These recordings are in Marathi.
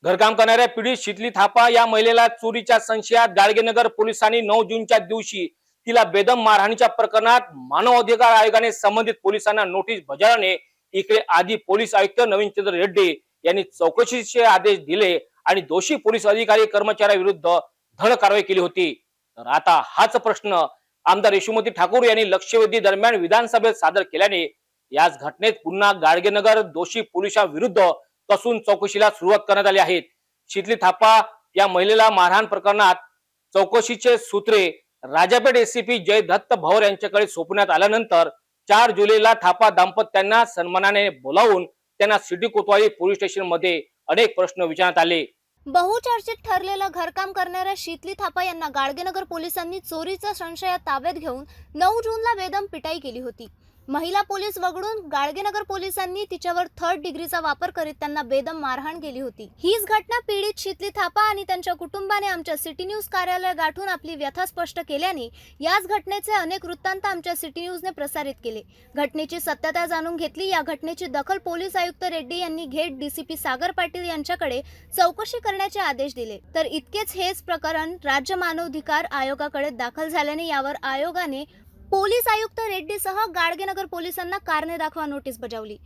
घरकाम करणाऱ्या पीडित शितली थापा या महिलेला चोरीच्या संशयात गाडगेनगर पोलिसांनी 9 जूनच्या दिवशी तिला बेदम मारहाणीच्या प्रकरणात मानव अधिकार आयोगाने संबंधित पोलिसांना नोटीस बजावल्याने इकडे आधी पोलीस आयुक्त नवीनचंद्र रेड्डी यांनी चौकशीचे आदेश दिले आणि दोषी पोलीस अधिकारी कर्मचाऱ्यांविरुद्ध धड कारवाई केली होती। तर आता हाच प्रश्न आमदार यशोमती ठाकूर यांनी लक्षवेधी दरम्यान विधानसभेत सादर केल्याने याच घटनेत पुन्हा गाडगेनगर दोषी पोलिसांविरुद्ध कसून चौकशीला सुरुवात करण्यात आली आहे। शितली थापा या महिलेला मारहाण प्रकरणात चौकशीचे सूत्रे राजापेठ एसीपी जय दत्त भवर यांच्याकडे सोपवण्यात आल्यानंतर 4 जुलैला थापा दाम्पत्यांना सन्मानाने बोलावून त्यांना सिटी कोतवाली पोलीस स्टेशन मध्ये अनेक प्रश्न विचारण्यात आले। बहुचर्चित ठरलेलं घरकाम करणाऱ्या शितली थापा यांना गाडगेनगर पोलिसांनी चोरीच्या संशयात ताब्यात घेऊन 9 जूनला बेदम पिटाई केली होती। महिला पोलीस वगळून गाडगेनगर पोलिसांनी तिच्यावर 3rd डिग्रीचा वापर करीत त्यांना बेदम मारहाण केली होती। हीच घटना पीडित शितली थापा आणि त्यांच्या कुटुंबाने आमच्या सिटी न्यूज कार्यालय गाठून आपली व्यथा स्पष्ट केल्याने याच घटनेचे अनेक वृत्तांत आमच्या सिटी न्यूजने प्रसारित केले। घटनेची सत्यता जाणून घेतली। या घटनेची दखल पोलीस आयुक्त रेड्डी यांनी घेत डीसीपी सागर पाटील यांच्याकडे चौकशी करण्याचे आदेश दिले। तर इतकेच हेच प्रकरण राज्य मानवाधिकार आयोगाकडे दाखल झाल्याने यावर आयोगाने पोलीस आयुक्त रेड्डीसह गाडगेनगर पोलिसांना कारणे दाखवा नोटीस बजावली।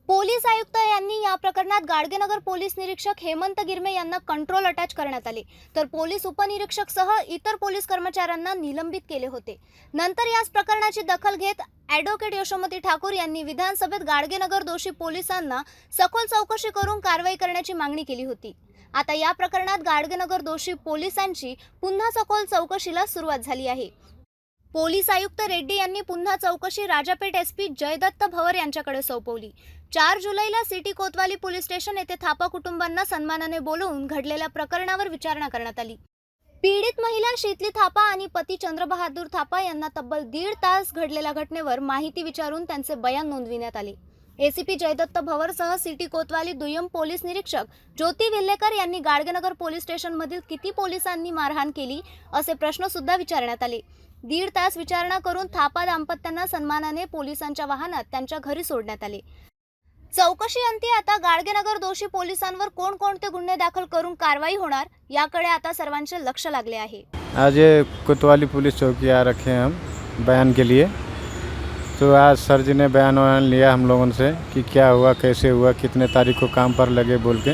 पोलीस आयुक्त यांनी या प्रकरणात गाडगेनगर पोलीस निरीक्षक हेमंत गिरमे यांना कंट्रोल अटॅच करण्यात आले, तर पोलीस उपनिरीक्षक सह इतर पोलीस कर्मचाऱ्यांना निलंबित केले होते। नंतर याच प्रकरणाची दखल घेत ॲडव्होकेट यशोमती ठाकूर यांनी विधानसभेत गाडगेनगर दोषी पोलिसांना सखोल चौकशी करून कारवाई करण्याची मागणी केली होती। आता या प्रकरणात गाडगेनगर दोषी पोलिसांची पुन्हा सखोल चौकशीला सुरुवात झाली आहे। पोलीस आयुक्त रेड्डी यांनी पुन्हा चौकशी राजापेठ एसपी जयदत्त भवर यांच्याकडे सोपवली। 4 जुलैला सिटी कोतवाली पोलीस स्टेशन येथे थापा कुटुंबांना सन्मानाने बोलवून घडलेल्या प्रकरणावर विचारणा करण्यात आली। पीडित महिला शितली थापा आणि पती चंद्रबहादूर थापा यांना तब्बल 1.5 तास घडलेल्या घटनेवर माहिती विचारून त्यांचे बयान नोंदविण्यात आले। एसीपी जयदत्त भवर सह सिटी कोतवाली दुय्यम पोलीस निरीक्षक ज्योती विल्लेकर यांनी गाडगेनगर पोलीस स्टेशन मधील किती पोलिसांनी मारहाण केली असे प्रश्न सुद्धा विचारण्यात आले। 1.5 तास विचारणा करून थापा दाम्पत्यांना सन्मानाने पोलिसांच्या वाहनात त्यांच्या घरी सोडण्यात आले। चौकशी अंती आता गाडगेनगर दोषी पोलिसांवर कोणकोणते गुन्हे दाखल करून कारवाई होणार याकडे आता सर्वांचे लक्ष लागले आहे। आज ये कोतवाली पुलिस चौकी आ रखे हैं हम बयान के लिए। तो आज सर जी ने बयान लिया हम लोगों से कि क्या हुआ, कैसे हुआ, कितने तारीख को काम पर लगे बोल के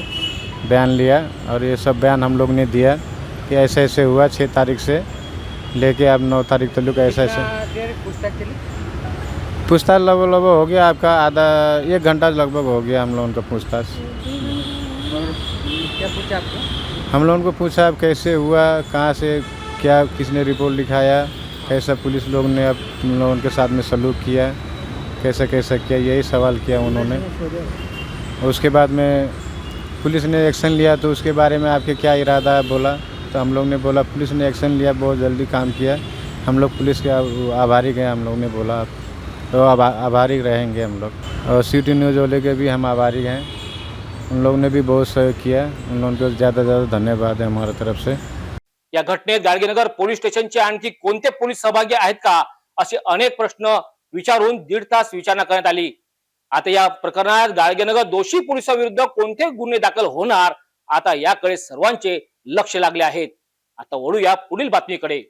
बयान लिया, और ये सब बयान हम लोग ने दिया कि ऐसे ऐसे हुआ 6 तारीख से लेके अब 9 तारीख तक ऐसा ऐसे पूछताछ लगभग हो गया आपका आधा 1 घंटा लगभग हो गया हम लोगों का पूछताछ। क्या पूछा आपको? हम लोगों को पूछा अब कैसे हुआ, कहाँ से क्या, किसने रिपोर्ट लिखाया, कैसा पुलिस लोग ने अब तुम लोगों के साथ में सलूक किया, कैसा कैसा किया, यही सवाल किया उन्होंने। उसके बाद में पुलिस ने एक्शन लिया तो उसके बारे में आपके क्या इरादा है बोला, तो हम लोग ने बोला पुलिस ने एक्शन लिया, बहुत जल्दी काम किया, हम लोग पुलिस के आभारी गए। हम लोग ने बोला तो आभारी रहेंगे हम लोग, और सिटी न्यूज़ वाले के भी हम आभारी हैं। उन लोगों ने भी बहुत सहयोग किया, उन लोगों को ज़्यादा धन्यवाद है हमारी तरफ से। या घटनेत गाडगेनगर पोलीस स्टेशनचे आणखी कोणते पोलीस सहभागी आहेत का असे अनेक प्रश्न विचारून 1.5 तास विचारणा करण्यात आली। आता या प्रकरणात गाडगेनगर दोषी पोलिसांविरुद्ध कोणते गुन्हे दाखल होणार, आता याकडे सर्वांचे लक्ष लागले आहेत। आता वळूया पुढील बातमीकडे।